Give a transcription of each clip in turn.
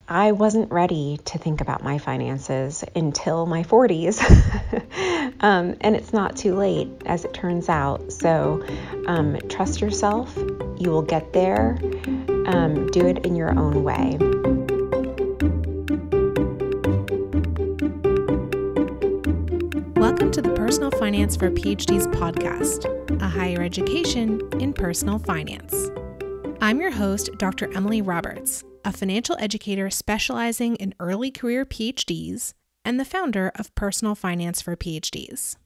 I wasn't ready to think about my finances until my 40s. And it's not too late, as it turns out. So trust yourself. You will get there. Do it in your own way. Welcome to the Personal Finance for PhDs podcast, a higher education in personal finance. I'm your host, Dr. Emily Roberts, a financial educator specializing in early career PhDs and the founder of Personal Finance for PhDs.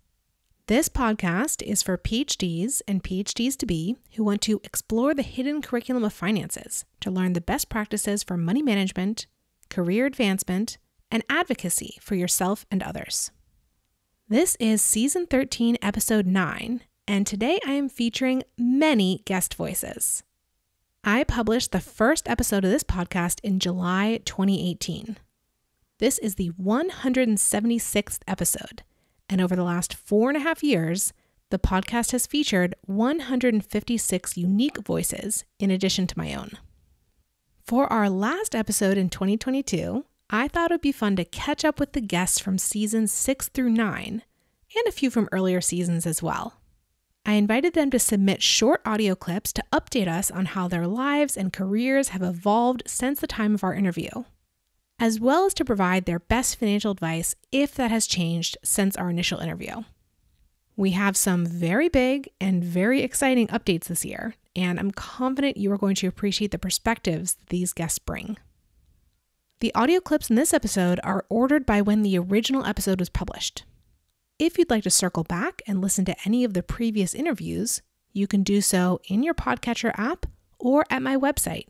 This podcast is for PhDs and PhDs-to-be who want to explore the hidden curriculum of finances to learn the best practices for money management, career advancement, and advocacy for yourself and others. This is Season 13, Episode 9, and today I am featuring many guest voices. I published the first episode of this podcast in July 2018. This is the 176th episode, and over the last 4.5 years, the podcast has featured 156 unique voices in addition to my own. For our last episode in 2022, I thought it would be fun to catch up with the guests from seasons 6 through 9, and a few from earlier seasons as well. I invited them to submit short audio clips to update us on how their lives and careers have evolved since the time of our interview, as well as to provide their best financial advice if that has changed since our initial interview. We have some very big and very exciting updates this year, and I'm confident you are going to appreciate the perspectives that these guests bring. The audio clips in this episode are ordered by when the original episode was published. If you'd like to circle back and listen to any of the previous interviews, you can do so in your podcatcher app or at my website,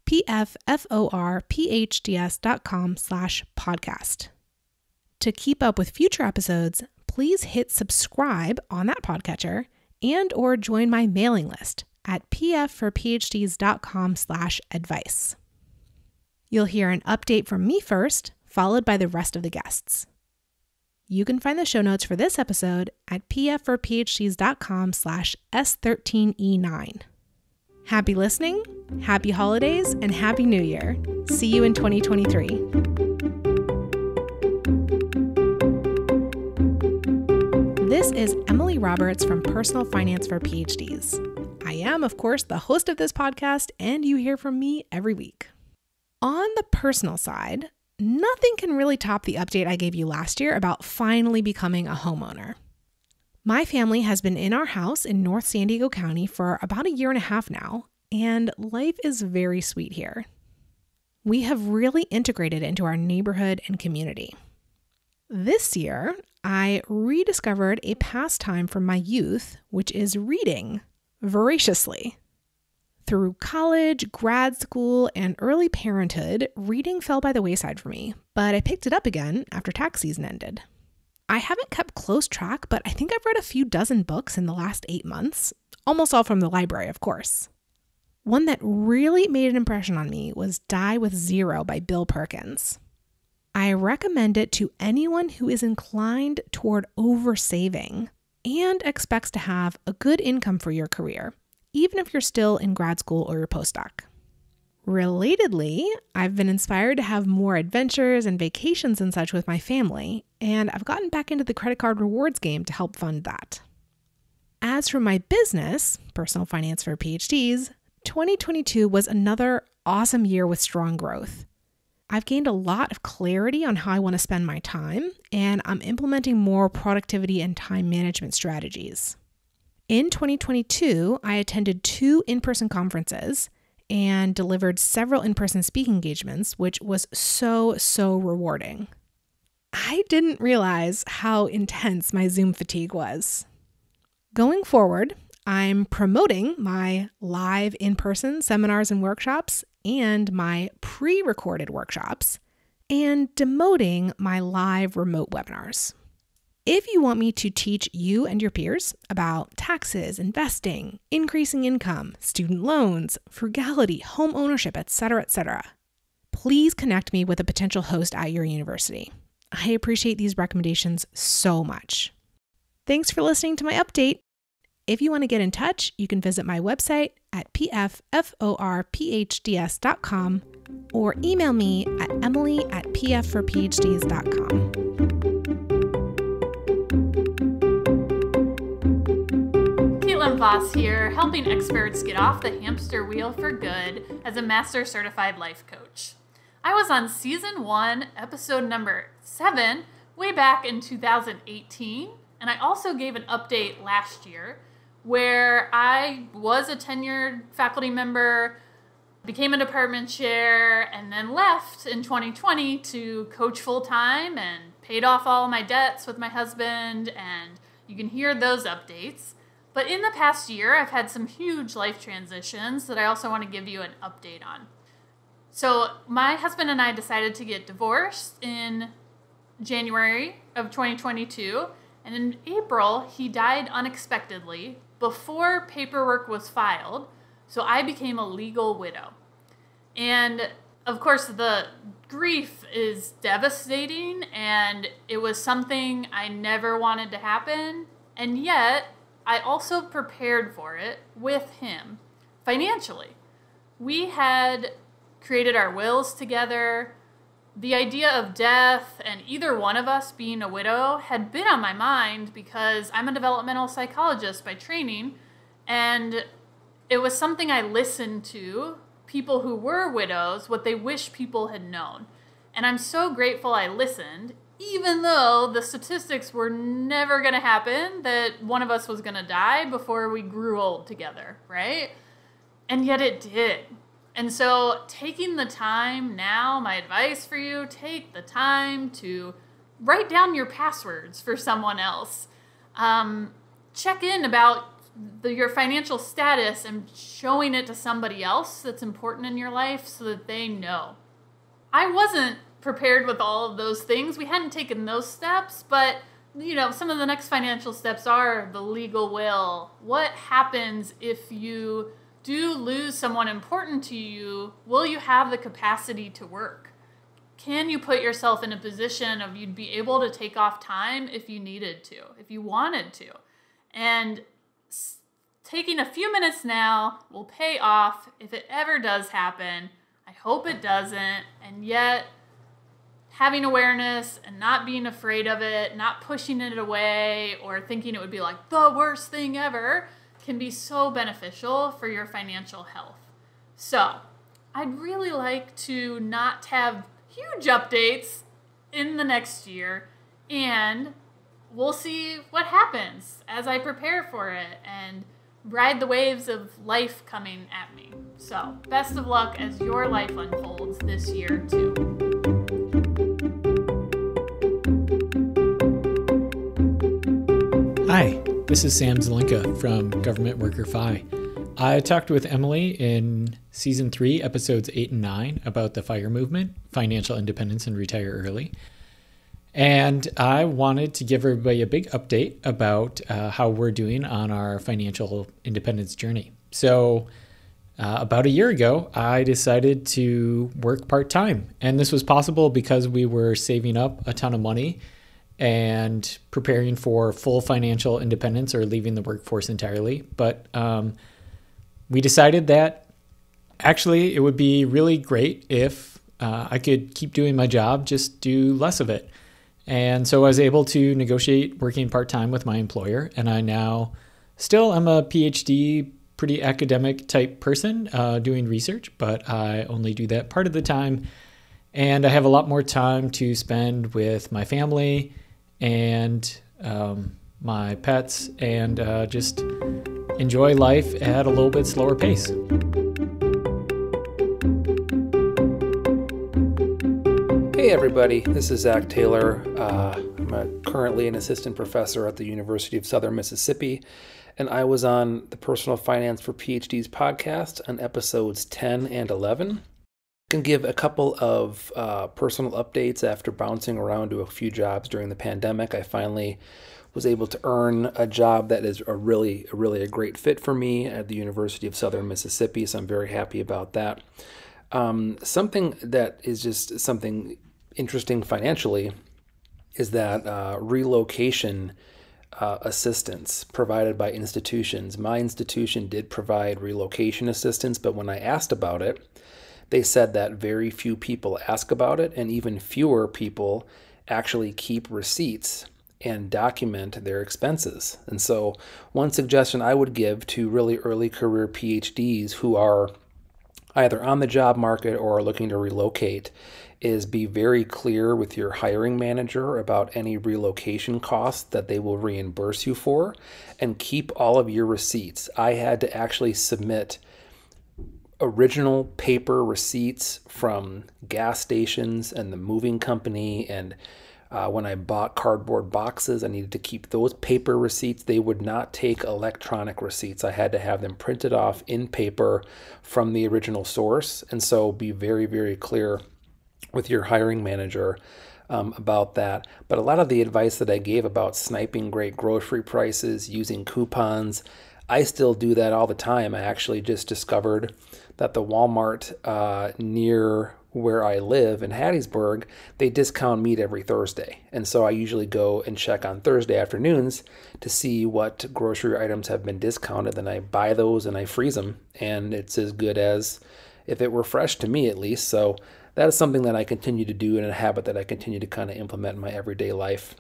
pfforphds.com/podcast. To keep up with future episodes, please hit subscribe on that podcatcher and or join my mailing list at pfforphds.com/advice. You'll hear an update from me first, followed by the rest of the guests. You can find the show notes for this episode at pfforphds.com/S13E9. Happy listening, happy holidays, and happy new year. See you in 2023. This is Emily Roberts from Personal Finance for PhDs. I am, of course, the host of this podcast, and you hear from me every week. On the personal side, nothing can really top the update I gave you last year about finally becoming a homeowner. My family has been in our house in North San Diego County for about 1.5 years now, and life is very sweet here. We have really integrated into our neighborhood and community. This year, I rediscovered a pastime from my youth, which is reading voraciously. Through college, grad school, and early parenthood, reading fell by the wayside for me, but I picked it up again after tax season ended. I haven't kept close track, but I think I've read a few dozen books in the last 8 months, almost all from the library, of course. One that really made an impression on me was Die with Zero by Bill Perkins. I recommend it to anyone who is inclined toward oversaving and expects to have a good income for your career, even if you're still in grad school or your postdoc. Relatedly, I've been inspired to have more adventures and vacations and such with my family, and I've gotten back into the credit card rewards game to help fund that. As for my business, Personal Finance for PhDs, 2022 was another awesome year with strong growth. I've gained a lot of clarity on how I want to spend my time, and I'm implementing more productivity and time management strategies. In 2022, I attended 2 in-person conferences and delivered several in-person speaking engagements, which was so rewarding. I didn't realize how intense my Zoom fatigue was. Going forward, I'm promoting my live in-person seminars and workshops and my pre-recorded workshops and demoting my live remote webinars. If you want me to teach you and your peers about taxes, investing, increasing income, student loans, frugality, home ownership, etc., please connect me with a potential host at your university. I appreciate these recommendations so much. Thanks for listening to my update. If you want to get in touch, you can visit my website at pfforphds.com or email me at emily@pfforphds.com. Caitlin Voss here, helping experts get off the hamster wheel for good as a Master Certified Life Coach. I was on Season 1, Episode number 7, way back in 2018, and I also gave an update last year where I was a tenured faculty member, became a department chair, and then left in 2020 to coach full-time and paid off all my debts with my husband, and you can hear those updates. But in the past year, I've had some huge life transitions that I also want to give you an update on. So my husband and I decided to get divorced in January of 2022, and in April, he died unexpectedly before paperwork was filed, so I became a legal widow. And of course, the grief is devastating, and it was something I never wanted to happen, and yet I also prepared for it with him financially. We had created our wills together. The idea of death and either one of us being a widow had been on my mind because I'm a developmental psychologist by training, and it was something I listened to, people who were widows, what they wish people had known. And I'm so grateful I listened, even though the statistics were never going to happen, that one of us was going to die before we grew old together, right? And yet it did. And so taking the time now, my advice for you, take the time to write down your passwords for someone else. Check in about your financial status and showing it to somebody else that's important in your life so that they know. I wasn't prepared with all of those things. We hadn't taken those steps, but some of the next financial steps are the legal will. What happens if you do lose someone important to you? Will you have the capacity to work? Can you put yourself in a position of you'd be able to take off time if you needed to, if you wanted to? And taking a few minutes now will pay off if it ever does happen. I hope it doesn't. And yet, having awareness and not being afraid of it, not pushing it away or thinking it would be like the worst thing ever, can be so beneficial for your financial health. So, I'd really like to not have huge updates in the next year, and we'll see what happens as I prepare for it and ride the waves of life coming at me. So, best of luck as your life unfolds this year too. Hi, this is Sam Zelinka from Government Worker Fi. I talked with Emily in Season 3, Episodes 8 and 9 about the FIRE movement, financial independence and retire early. And I wanted to give everybody a big update about how we're doing on our financial independence journey. So about a year ago, I decided to work part-time. And this was possible because we were saving up a ton of money and preparing for full financial independence or leaving the workforce entirely. But we decided that actually it would be really great if I could keep doing my job, just do less of it. And so I was able to negotiate working part-time with my employer, and I now still am a PhD, pretty academic type person doing research, but I only do that part of the time. And I have a lot more time to spend with my family and my pets and just enjoy life at a little bit slower pace. Hey everybody, this is Zach Taylor. I'm currently an assistant professor at the University of Southern Mississippi, and I was on the Personal Finance for PhDs podcast on episodes 10 and 11. I can give a couple of personal updates after bouncing around to a few jobs during the pandemic. I finally was able to earn a job that is a really a great fit for me at the University of Southern Mississippi, so I'm very happy about that. Something that is just something interesting financially is that relocation assistance provided by institutions. My institution did provide relocation assistance, but when I asked about it, they said that very few people ask about it, and even fewer people actually keep receipts and document their expenses. And so one suggestion I would give to really early career PhDs who are either on the job market or are looking to relocate is be very clear with your hiring manager about any relocation costs that they will reimburse you for, and keep all of your receipts. I had to actually submit original paper receipts from gas stations and the moving company, and when I bought cardboard boxes, I needed to keep those paper receipts. They would not take electronic receipts. I had to have them printed off in paper from the original source. And so be very, very clear with your hiring manager about that. But a lot of the advice that I gave about sniping great grocery prices, using coupons, I still do that all the time. I actually just discovered that the Walmart near where I live in Hattiesburg, they discount meat every Thursday. And so I usually go and check on Thursday afternoons to see what grocery items have been discounted. Then I buy those and I freeze them, and it's as good as if it were fresh to me, at least. So that is something that I continue to do, and a habit that I continue to kind of implement in my everyday life.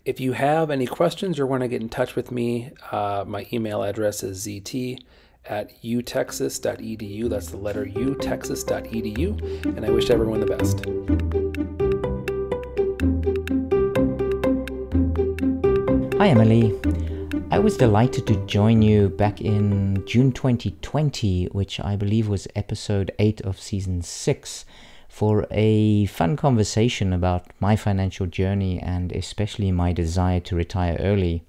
If you have any questions or want to get in touch with me, my email address is zt@utexas.edu. That's the letter U, texas.edu. And I wish everyone the best. Hi, Emily. I was delighted to join you back in June 2020, which I believe was episode 8 of season 6, for a fun conversation about my financial journey and especially my desire to retire early.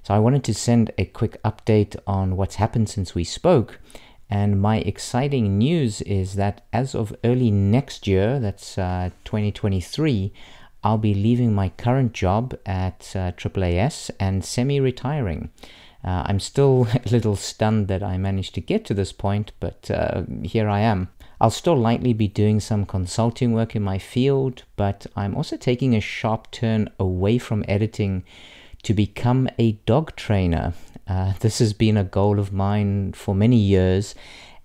So I wanted to send a quick update on what's happened since we spoke. And my exciting news is that as of early next year, that's 2023, I'll be leaving my current job at AAAS and semi-retiring. I'm still a little stunned that I managed to get to this point, but here I am. I'll still likely be doing some consulting work in my field, but I'm also taking a sharp turn away from editing to become a dog trainer. This has been a goal of mine for many years,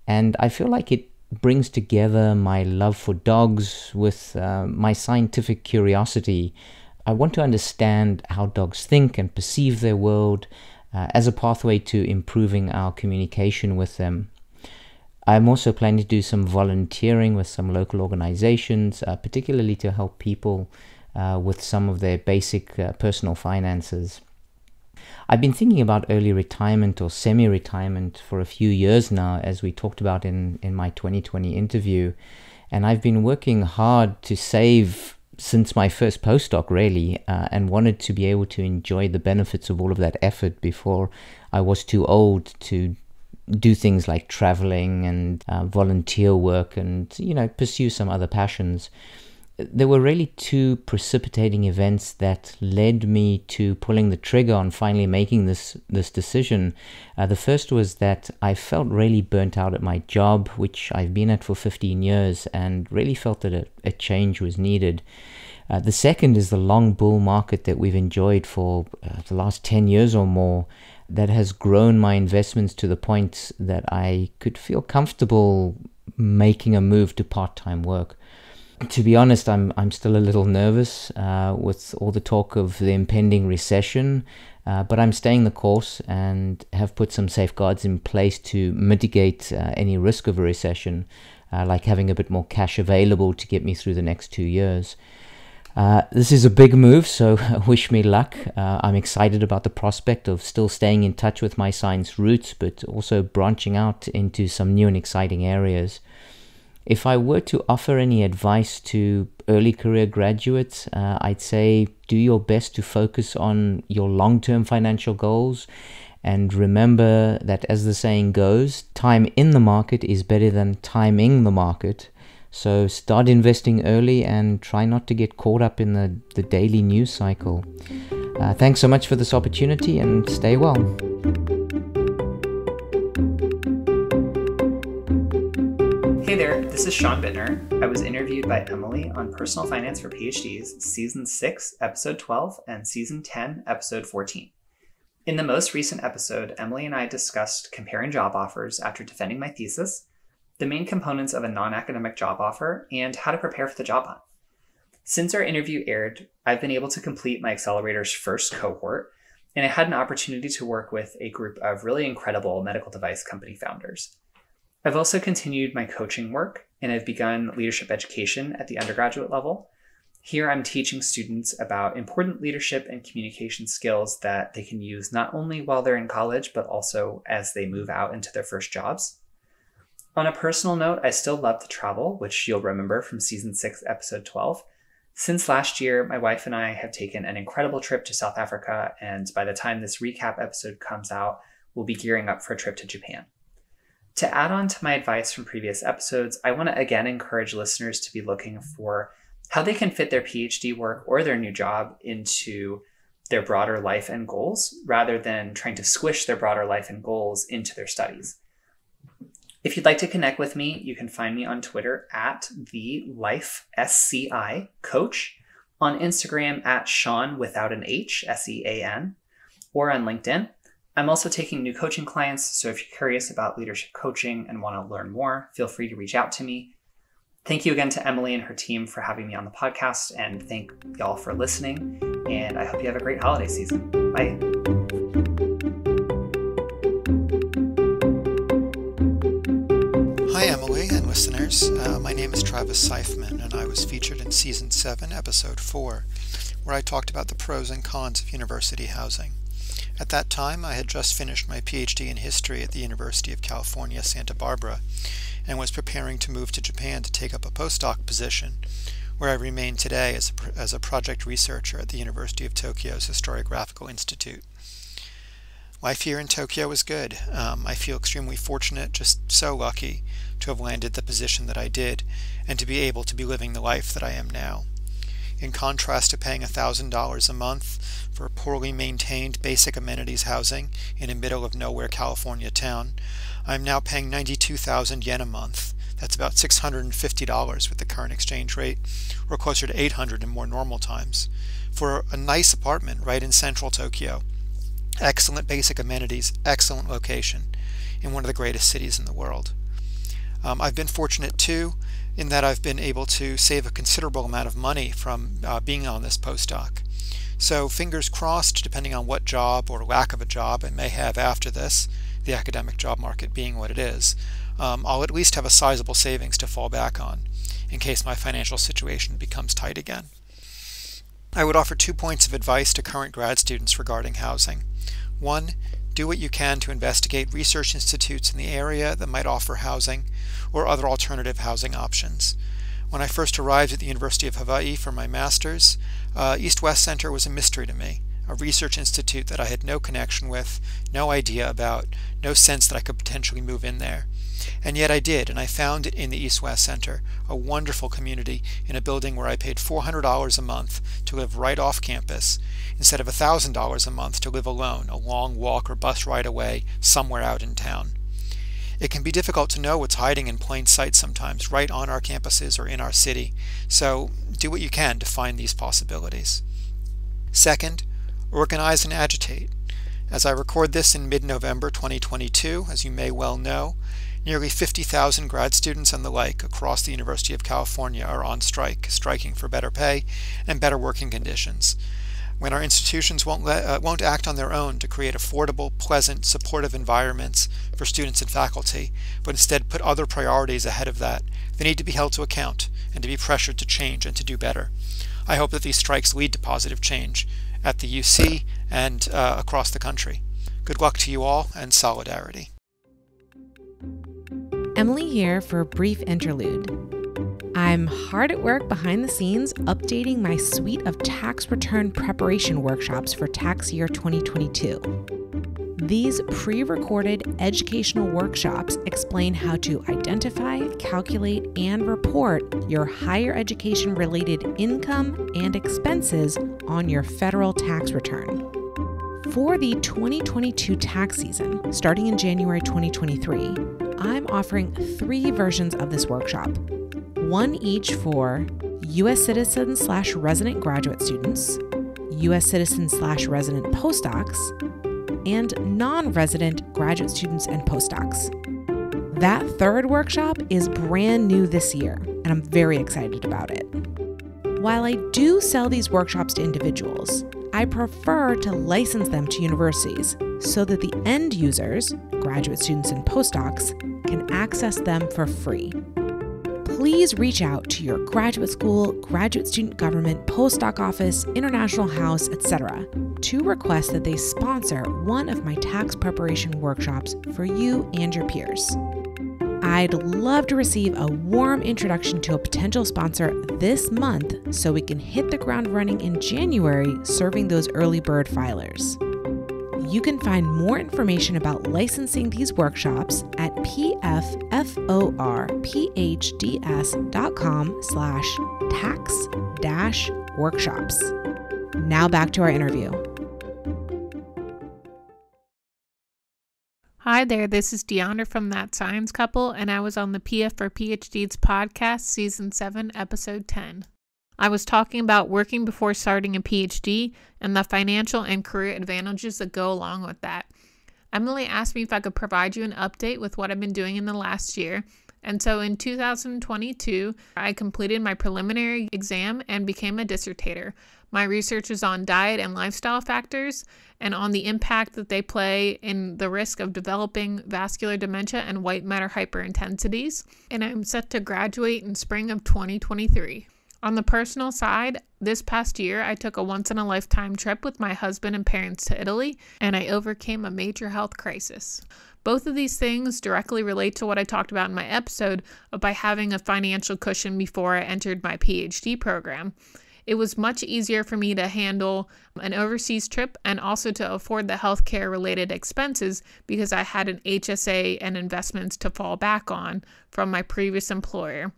and I feel like it brings together my love for dogs with my scientific curiosity. I want to understand how dogs think and perceive their world as a pathway to improving our communication with them. I'm also planning to do some volunteering with some local organizations, particularly to help people with some of their basic personal finances. I've been thinking about early retirement or semi-retirement for a few years now, as we talked about in my 2020 interview, and I've been working hard to save since my first postdoc, really, and wanted to be able to enjoy the benefits of all of that effort before I was too old to do things like traveling and volunteer work and, pursue some other passions. There were really two precipitating events that led me to pulling the trigger on finally making this decision. The first was that I felt really burnt out at my job, which I've been at for 15 years, and really felt that a change was needed. The second is the long bull market that we've enjoyed for the last 10 years or more, that has grown my investments to the point that I could feel comfortable making a move to part-time work. To be honest, I'm still a little nervous with all the talk of the impending recession, but I'm staying the course and have put some safeguards in place to mitigate any risk of a recession, like having a bit more cash available to get me through the next 2 years. This is a big move, so wish me luck. I'm excited about the prospect of still staying in touch with my science roots, but also branching out into some new and exciting areas. If I were to offer any advice to early career graduates, I'd say do your best to focus on your long-term financial goals, and remember that, as the saying goes, time in the market is better than timing the market. So start investing early and try not to get caught up in the daily news cycle. Thanks so much for this opportunity, and stay well. Hey there, this is Sean Bittner. I was interviewed by Emily on Personal Finance for PhDs, Season 6, Episode 12, and Season 10, Episode 14. In the most recent episode, Emily and I discussed comparing job offers after defending my thesis, the main components of a non-academic job offer, and how to prepare for the job hunt. Since our interview aired, I've been able to complete my accelerator's first cohort, and I had an opportunity to work with a group of really incredible medical device company founders. I've also continued my coaching work, and I've begun leadership education at the undergraduate level. Here, I'm teaching students about important leadership and communication skills that they can use not only while they're in college, but also as they move out into their first jobs. On a personal note, I still love to travel, which you'll remember from season 6, episode 12. Since last year, my wife and I have taken an incredible trip to South Africa, and by the time this recap episode comes out, we'll be gearing up for a trip to Japan. To add on to my advice from previous episodes, I want to again encourage listeners to be looking for how they can fit their PhD work or their new job into their broader life and goals, rather than trying to squish their broader life and goals into their studies. If you'd like to connect with me, you can find me on Twitter at TheLifeSCI Coach, on Instagram at Sean without an H, SEAN, or on LinkedIn. I'm also taking new coaching clients, so if you're curious about leadership coaching and want to learn more, feel free to reach out to me. Thank you again to Emily and her team for having me on the podcast, and thank y'all for listening, and I hope you have a great holiday season. Bye. Hi, Emily and listeners. My name is Travis Seifman, and I was featured in Season 7, Episode 4, where I talked about the pros and cons of university housing. At that time, I had just finished my PhD in history at the University of California, Santa Barbara, and was preparing to move to Japan to take up a postdoc position, where I remain today as a project researcher at the University of Tokyo's Historiographical Institute. Life here in Tokyo is good. I feel extremely fortunate, just so lucky, to have landed the position that I did, and to be able to be living the life that I am now. In contrast to paying $1,000 a month for poorly maintained basic amenities housing in a middle of nowhere California town, I'm now paying 92,000 yen a month. That's about $650 with the current exchange rate, or closer to $800 in more normal times, for a nice apartment right in central Tokyo. Excellent basic amenities, excellent location, in one of the greatest cities in the world. I've been fortunate too, in that I've been able to save a considerable amount of money from being on this postdoc. So fingers crossed, depending on what job or lack of a job I may have after this, the academic job market being what it is, I'll at least have a sizable savings to fall back on, in case my financial situation becomes tight again. I would offer 2 points of advice to current grad students regarding housing. 1, do what you can to investigate research institutes in the area that might offer housing or other alternative housing options. When I first arrived at the University of Hawaii for my master's, East West Center was a mystery to me, a research institute that I had no connection with, no idea about, no sense that I could potentially move in there. And yet I did, and I found in the East West Center a wonderful community in a building where I paid $400 a month to live right off campus, instead of $1,000 a month to live alone, a long walk or bus ride away somewhere out in town. It can be difficult to know what's hiding in plain sight sometimes, right on our campuses or in our city, so do what you can to find these possibilities. Second, organize and agitate. As I record this in mid-November 2022, as you may well know, nearly 50,000 grad students and the like across the University of California are on strike, striking for better pay and better working conditions. When our institutions won't act on their own to create affordable, pleasant, supportive environments for students and faculty, but instead put other priorities ahead of that, they need to be held to account and to be pressured to change and to do better. I hope that these strikes lead to positive change at the UC and across the country. Good luck to you all, and solidarity. Emily here for a brief interlude. I'm hard at work behind the scenes updating my suite of tax return preparation workshops for tax year 2022. These pre-recorded educational workshops explain how to identify, calculate, and report your higher education-related income and expenses on your federal tax return. For the 2022 tax season, starting in January 2023, I'm offering 3 versions of this workshop, one each for U.S. citizen/resident graduate students, U.S. citizen/resident postdocs, and non-resident graduate students and postdocs. That third workshop is brand new this year, and I'm very excited about it. While I do sell these workshops to individuals, I prefer to license them to universities so that the end users, graduate students and postdocs, can access them for free. Please reach out to your graduate school, graduate student government, postdoc office, international house, etc. to request that they sponsor one of my tax preparation workshops for you and your peers. I'd love to receive a warm introduction to a potential sponsor this month so we can hit the ground running in January serving those early bird filers. You can find more information about licensing these workshops at pfforphds.com/tax-workshops. Now back to our interview. Hi there, this is Deandra from That Science Couple, and I was on the PF for PhDs podcast, Season 7, Episode 10. I was talking about working before starting a PhD and the financial and career advantages that go along with that. Emily asked me if I could provide you an update with what I've been doing in the last year, and so in 2022, I completed my preliminary exam and became a dissertator. My research is on diet and lifestyle factors and on the impact that they play in the risk of developing vascular dementia and white matter hyperintensities, and I'm set to graduate in spring of 2023. On the personal side, this past year, I took a once-in-a-lifetime trip with my husband and parents to Italy, and I overcame a major health crisis. Both of these things directly relate to what I talked about in my episode by having a financial cushion before I entered my PhD program. It was much easier for me to handle an overseas trip and also to afford the healthcare related expenses because I had an HSA and investments to fall back on from my previous employer.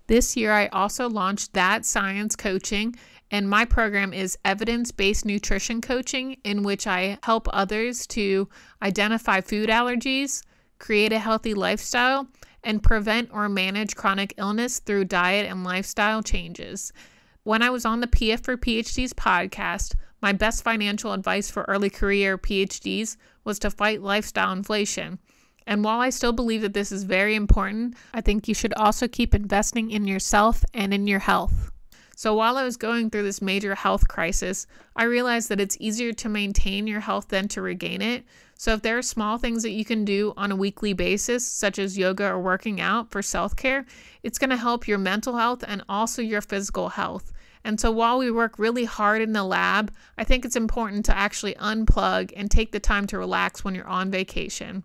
This year, I also launched That Science Coaching, and my program is evidence-based nutrition coaching, in which I help others to identify food allergies, create a healthy lifestyle, and prevent or manage chronic illness through diet and lifestyle changes. When I was on the PF for PhDs podcast, my best financial advice for early career PhDs was to fight lifestyle inflation. And while I still believe that this is very important, I think you should also keep investing in yourself and in your health. So while I was going through this major health crisis, I realized that it's easier to maintain your health than to regain it. So if there are small things that you can do on a weekly basis, such as yoga or working out for self-care, it's going to help your mental health and also your physical health. And so while we work really hard in the lab, I think it's important to actually unplug and take the time to relax when you're on vacation.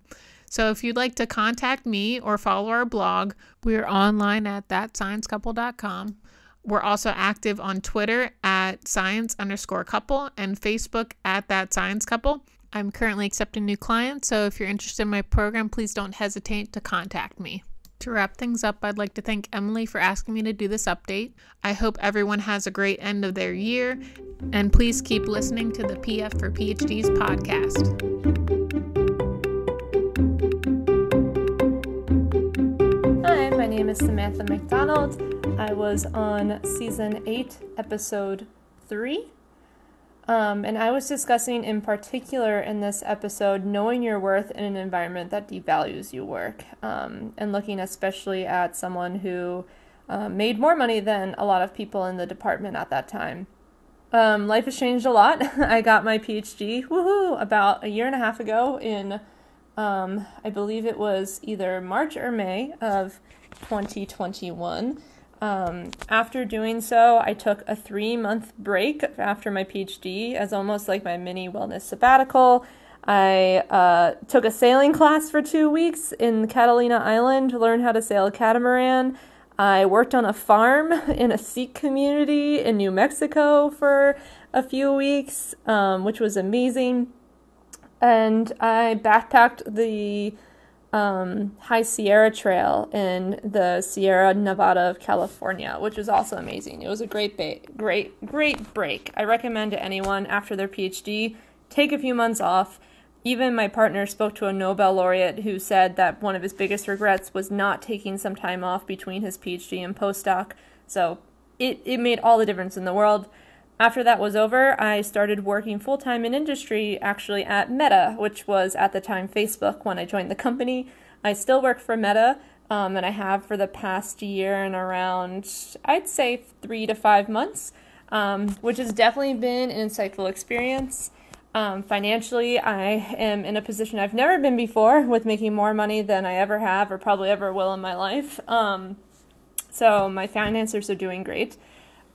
So if you'd like to contact me or follow our blog, we're online at thatsciencecouple.com. We're also active on Twitter at science_couple and Facebook at That Science Couple. I'm currently accepting new clients, so if you're interested in my program, please don't hesitate to contact me. To wrap things up, I'd like to thank Emily for asking me to do this update. I hope everyone has a great end of their year, and please keep listening to the PF for PhDs podcast. Hi, my name is Samantha McDonald. I was on Season 8, Episode 3. And I was discussing in particular in this episode knowing your worth in an environment that devalues your work, and looking especially at someone who made more money than a lot of people in the department at that time. Life has changed a lot. I got my PhD, about a year and a half ago in, I believe it was either March or May of 2021. After doing so, I took a 3-month break after my PhD as almost like my mini wellness sabbatical. I took a sailing class for 2 weeks in Catalina Island to learn how to sail a catamaran. I worked on a farm in a Sikh community in New Mexico for a few weeks, which was amazing. And I backpacked the High Sierra Trail in the Sierra Nevada of California, which was also amazing. It was a great break. I recommend to anyone after their PhD, take a few months off. Even my partner spoke to a Nobel laureate who said that one of his biggest regrets was not taking some time off between his PhD and postdoc. So it made all the difference in the world. After that was over, I started working full-time in industry, actually at Meta, which was at the time Facebook when I joined the company. I still work for Meta, and I have for the past year and around, I'd say 3 to 5 months, which has definitely been an insightful experience. Financially, I am in a position I've never been before, with making more money than I ever have or probably ever will in my life. So my finances are doing great.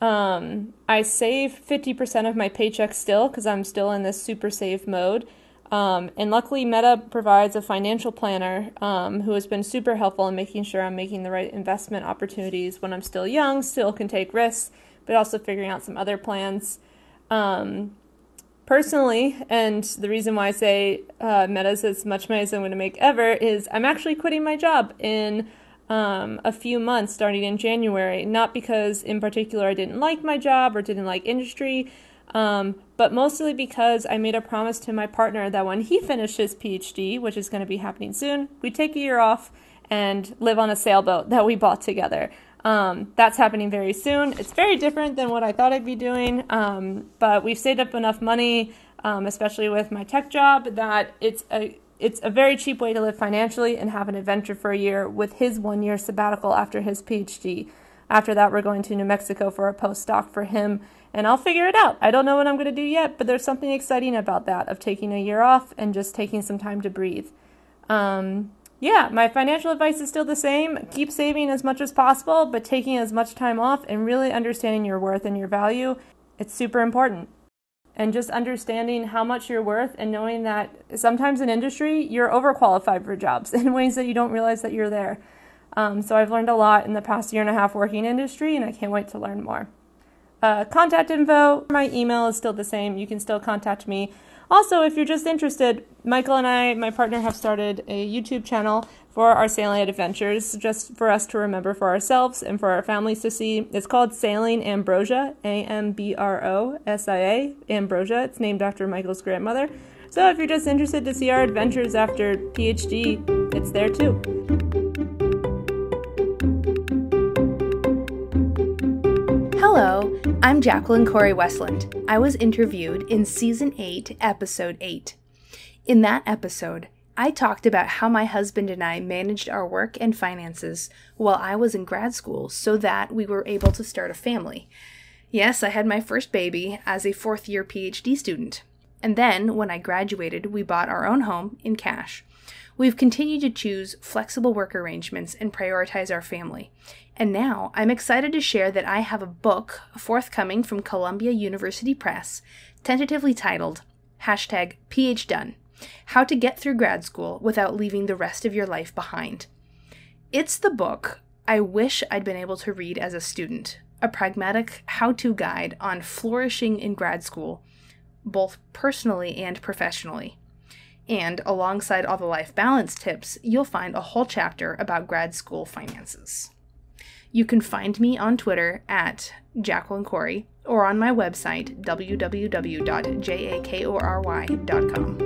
I save 50% of my paycheck still because I'm still in this super save mode. And luckily Meta provides a financial planner who has been super helpful in making sure I'm making the right investment opportunities when I'm still young, still can take risks, but also figuring out some other plans. Personally, and the reason why I say Meta's as much money as I'm going to make ever is I'm actually quitting my job in a few months starting in January, not because in particular I didn't like my job or didn't like industry, but mostly because I made a promise to my partner that when he finished his PhD, which is going to be happening soon, we'd take a year off and live on a sailboat that we bought together. That's happening very soon. It's very different than what I thought I'd be doing, but we've saved up enough money, especially with my tech job, that it's a very cheap way to live financially and have an adventure for a year with his 1 year sabbatical after his PhD. After that, we're going to New Mexico for a postdoc for him, and I'll figure it out. I don't know what I'm going to do yet, but there's something exciting about that, of taking a year off and just taking some time to breathe. Yeah, my financial advice is still the same. Keep saving as much as possible, but taking as much time off and really understanding your worth and your value. It's super important. And just understanding how much you're worth and knowing that sometimes in industry, you're overqualified for jobs in ways that you don't realize that you're there. So I've learned a lot in the past year and a half working in industry, and I can't wait to learn more. Contact info, my email is still the same. You can still contact me. Also, if you're just interested, Michael and I, my partner, have started a YouTube channel for our sailing adventures, just for us to remember for ourselves and for our families to see. It's called Sailing Ambrosia, Ambrosia, Ambrosia. It's named after Michael's grandmother. So if you're just interested to see our adventures after PhD, it's there too. Hello, I'm Jacqueline Corey Westland. I was interviewed in Season 8, Episode 8. In that episode, I talked about how my husband and I managed our work and finances while I was in grad school so that we were able to start a family. Yes, I had my first baby as a fourth-year PhD student. And then, when I graduated, we bought our own home in cash. We've continued to choose flexible work arrangements and prioritize our family. And now I'm excited to share that I have a book forthcoming from Columbia University Press, tentatively titled #PhDone, How to Get Through Grad School Without Leaving the Rest of Your Life Behind. It's the book I wish I'd been able to read as a student, a pragmatic how-to guide on flourishing in grad school, both personally and professionally. And alongside all the life balance tips, you'll find a whole chapter about grad school finances. You can find me on Twitter at Jacqueline Corey or on my website, www.jakory.com.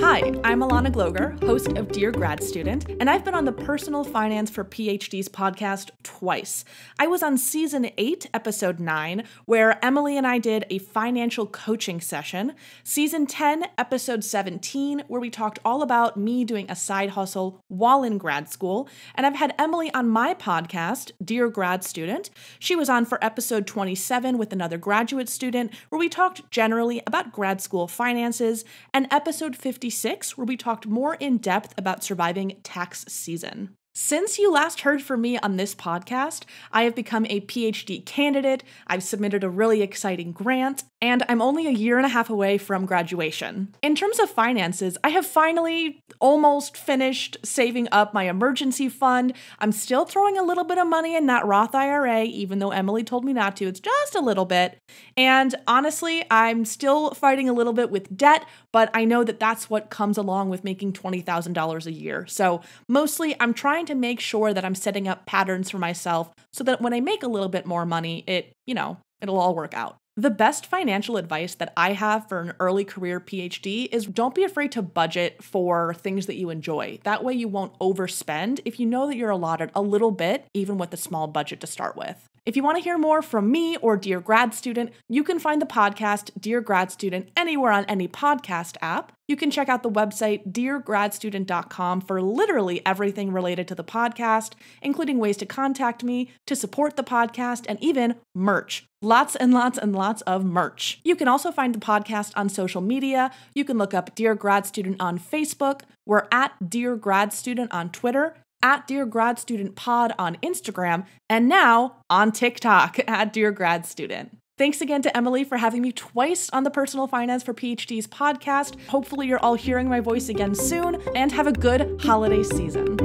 Hi, I'm Alana Gloger, host of Dear Grad Student, and I've been on the Personal Finance for PhDs podcast twice. I was on Season 8, Episode 9, where Emily and I did a financial coaching session, Season 10, Episode 17, where we talked all about me doing a side hustle while in grad school, and I've had Emily on my podcast, Dear Grad Student. She was on for Episode 27 with another graduate student, where we talked generally about grad school finances, and Episode 56, where we talked more in depth about surviving tax season. Since you last heard from me on this podcast, I have become a PhD candidate, I've submitted a really exciting grant, and I'm only a year and a half away from graduation. In terms of finances, I have finally almost finished saving up my emergency fund. I'm still throwing a little bit of money in that Roth IRA, even though Emily told me not to. It's just a little bit. And honestly, I'm still fighting a little bit with debt, but I know that that's what comes along with making $20,000 a year. So mostly I'm trying to make sure that I'm setting up patterns for myself so that when I make a little bit more money, it'll all work out. The best financial advice that I have for an early career PhD is don't be afraid to budget for things that you enjoy. That way you won't overspend if you know that you're allotted a little bit, even with a small budget to start with. If you want to hear more from me or Dear Grad Student, you can find the podcast Dear Grad Student anywhere on any podcast app. You can check out the website deargradstudent.com for literally everything related to the podcast, including ways to contact me, to support the podcast, and even merch. Lots and lots and lots of merch. You can also find the podcast on social media. You can look up Dear Grad Student on Facebook. We're at Dear Grad Student on Twitter, at Dear Grad Student Pod on Instagram, and now on TikTok at Dear Grad Student. Thanks again to Emily for having me twice on the Personal Finance for PhDs podcast. Hopefully you're all hearing my voice again soon, and have a good holiday season.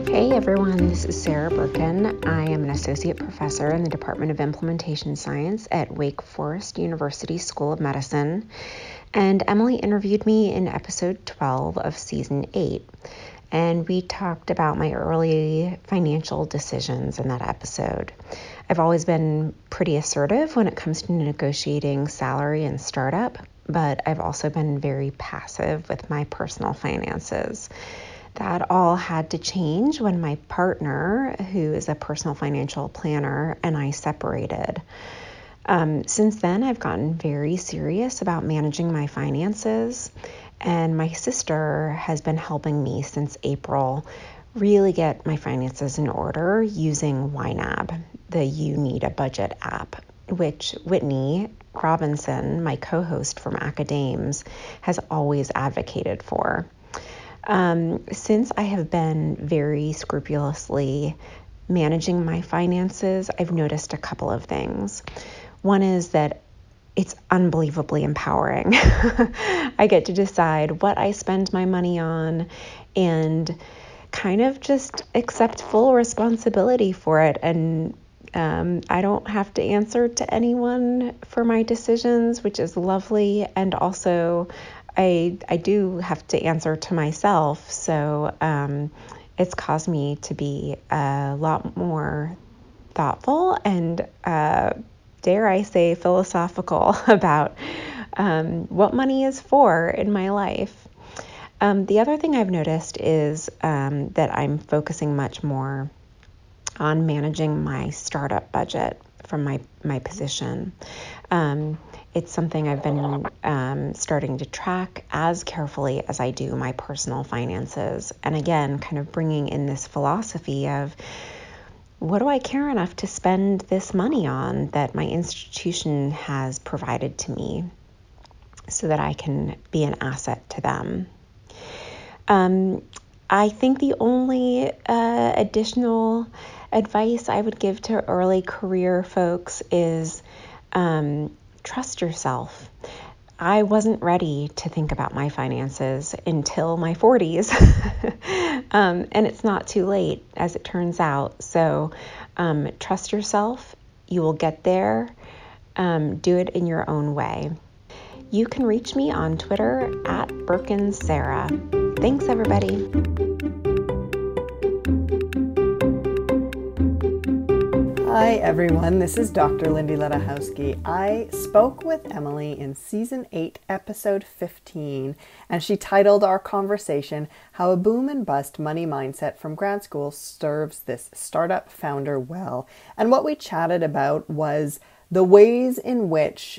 Hey everyone, this is Sarah Birkin. I am an associate professor in the Department of Implementation Science at Wake Forest University School of Medicine, and Emily interviewed me in episode 12 of season 8, and we talked about my early financial decisions in that episode. I've always been pretty assertive when it comes to negotiating salary and startup, but I've also been very passive with my personal finances. That all had to change when my partner, who is a personal financial planner, and I separated. Since then, I've gotten very serious about managing my finances, and my sister has been helping me since April really get my finances in order using YNAB, the You Need a Budget app, which Whitney Robinson, my co-host from Acadames, has always advocated for. Since I have been very scrupulously managing my finances, I've noticed a couple of things. One is that it's unbelievably empowering. I get to decide what I spend my money on and kind of just accept full responsibility for it. And I don't have to answer to anyone for my decisions, which is lovely. And also, I do have to answer to myself, so it's caused me to be a lot more thoughtful and, dare I say, philosophical about what money is for in my life. The other thing I've noticed is that I'm focusing much more on managing my startup budget from my position. It's something I've been starting to track as carefully as I do my personal finances. And again, kind of bringing in this philosophy of, what do I care enough to spend this money on that my institution has provided to me so that I can be an asset to them? I think the only additional advice I would give to early career folks is trust yourself. I wasn't ready to think about my finances until my 40s, and it's not too late, as it turns out. So trust yourself. You will get there. Do it in your own way. You can reach me on Twitter at BirkinSarah. Thanks, everybody. Hi everyone, this is Dr. Lindy Ledachowski. I spoke with Emily in Season 8, Episode 15, and she titled our conversation, How a Boom and Bust Money Mindset from Grad School Serves This Startup Founder Well. And what we chatted about was the ways in which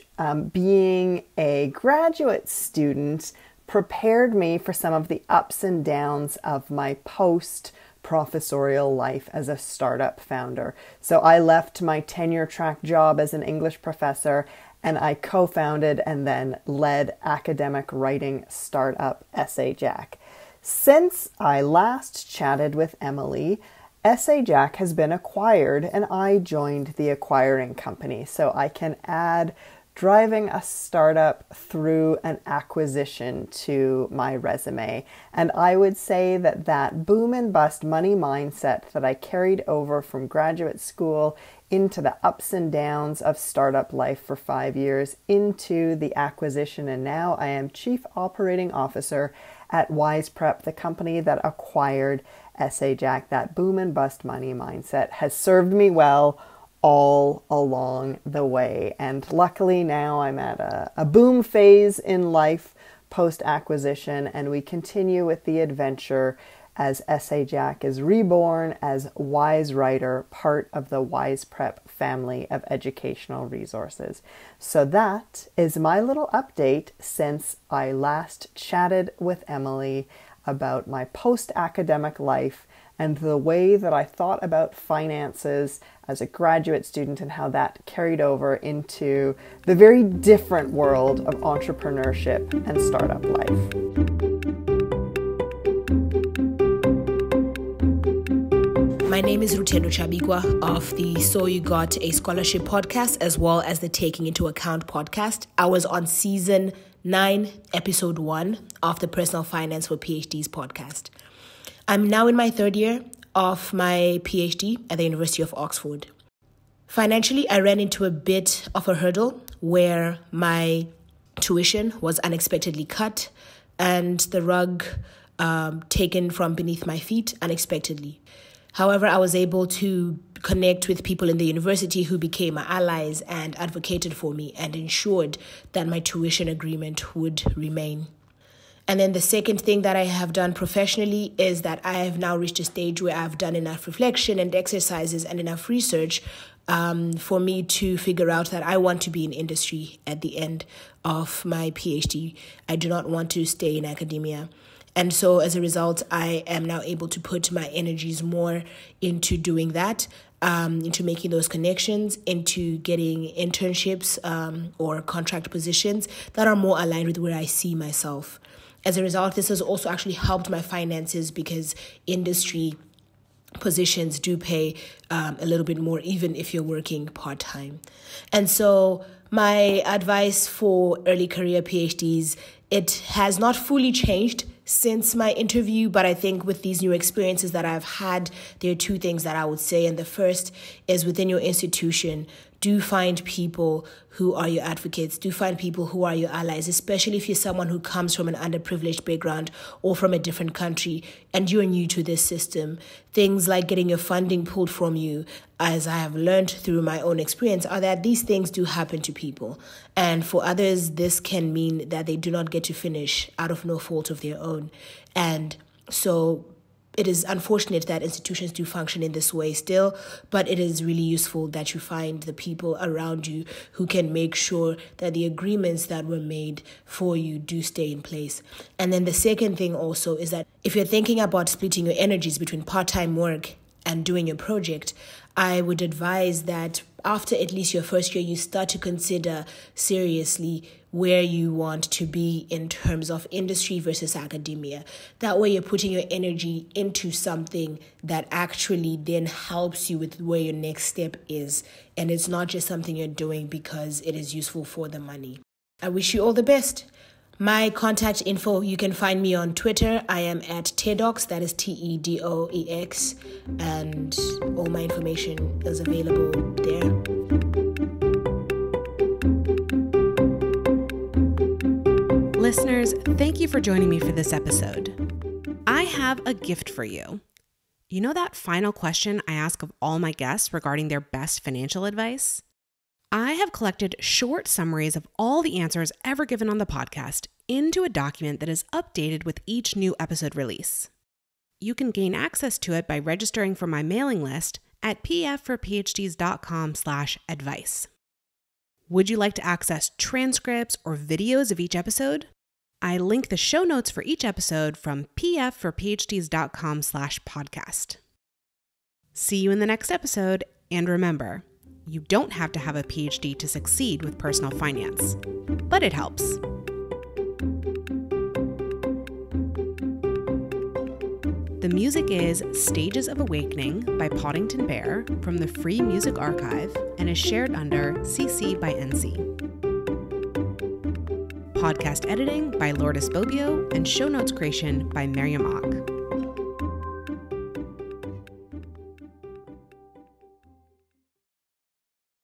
being a graduate student prepared me for some of the ups and downs of my post-professorial life as a startup founder. So I left my tenure-track job as an English professor and I co-founded and then led academic writing startup EssayJack. Since I last chatted with Emily, EssayJack has been acquired and I joined the acquiring company, so I can add driving a startup through an acquisition to my resume. And I would say that that boom and bust money mindset that I carried over from graduate school into the ups and downs of startup life for 5 years, into the acquisition, and now I am Chief Operating Officer at WisePrep, the company that acquired SAJack. That boom and bust money mindset has served me well all along the way. And luckily now I'm at a boom phase in life post-acquisition, and we continue with the adventure as SAJack is reborn as WiseWriter, part of the WisePrep family of educational resources. So that is my little update since I last chatted with Emily about my post-academic life and the way that I thought about finances as a graduate student and how that carried over into the very different world of entrepreneurship and startup life. My name is Rutendo Chabigwa of the So You Got a Scholarship podcast, as well as the Taking Into Account podcast. I was on season 9, episode 1 of the Personal Finance for PhDs podcast. I'm now in my 3rd year of my PhD at the University of Oxford. Financially, I ran into a bit of a hurdle where my tuition was unexpectedly cut and the rug taken from beneath my feet unexpectedly. However, I was able to connect with people in the university who became my allies and advocated for me and ensured that my tuition agreement would remain. And then the second thing that I have done professionally is that I have now reached a stage where I've done enough reflection and exercises and enough research for me to figure out that I want to be in industry at the end of my PhD. I do not want to stay in academia. And so as a result, I am now able to put my energies more into doing that, into making those connections, into getting internships or contract positions that are more aligned with where I see myself. As a result, this has also actually helped my finances because industry positions do pay a little bit more, even if you're working part-time. And so my advice for early career PhDs, it has not fully changed since my interview, but I think with these new experiences that I've had, there are 2 things that I would say. And the first is within your institution, do find people who are your advocates, do find people who are your allies, especially if you're someone who comes from an underprivileged background or from a different country and you're new to this system. Things like getting your funding pulled from you, as I have learned through my own experience, are that these things do happen to people. And for others, this can mean that they do not get to finish out of no fault of their own. And so it is unfortunate that institutions do function in this way still, but it is really useful that you find the people around you who can make sure that the agreements that were made for you do stay in place. And then the second thing also is that if you're thinking about splitting your energies between part-time work and doing your project, I would advise that after at least your first year, you start to consider seriously where you want to be in terms of industry versus academia. That way you're putting your energy into something that actually then helps you with where your next step is. And it's not just something you're doing because it is useful for the money. I wish you all the best. My contact info, you can find me on Twitter. I am at Tedox, that is TEDOEX, and all my information is available there. Listeners, thank you for joining me for this episode. I have a gift for you. You know that final question I ask of all my guests regarding their best financial advice? I have collected short summaries of all the answers ever given on the podcast into a document that is updated with each new episode release. You can gain access to it by registering for my mailing list at pfforphds.com/advice. Would you like to access transcripts or videos of each episode? I link the show notes for each episode from pfforphds.com/podcast. See you in the next episode, and remember, you don't have to have a PhD to succeed with personal finance, but it helps. The music is Stages of Awakening by Poddington Bear from the Free Music Archive and is shared under CC by NC. Podcast editing by Lourdes Bobio and show notes creation by Miriam Ock.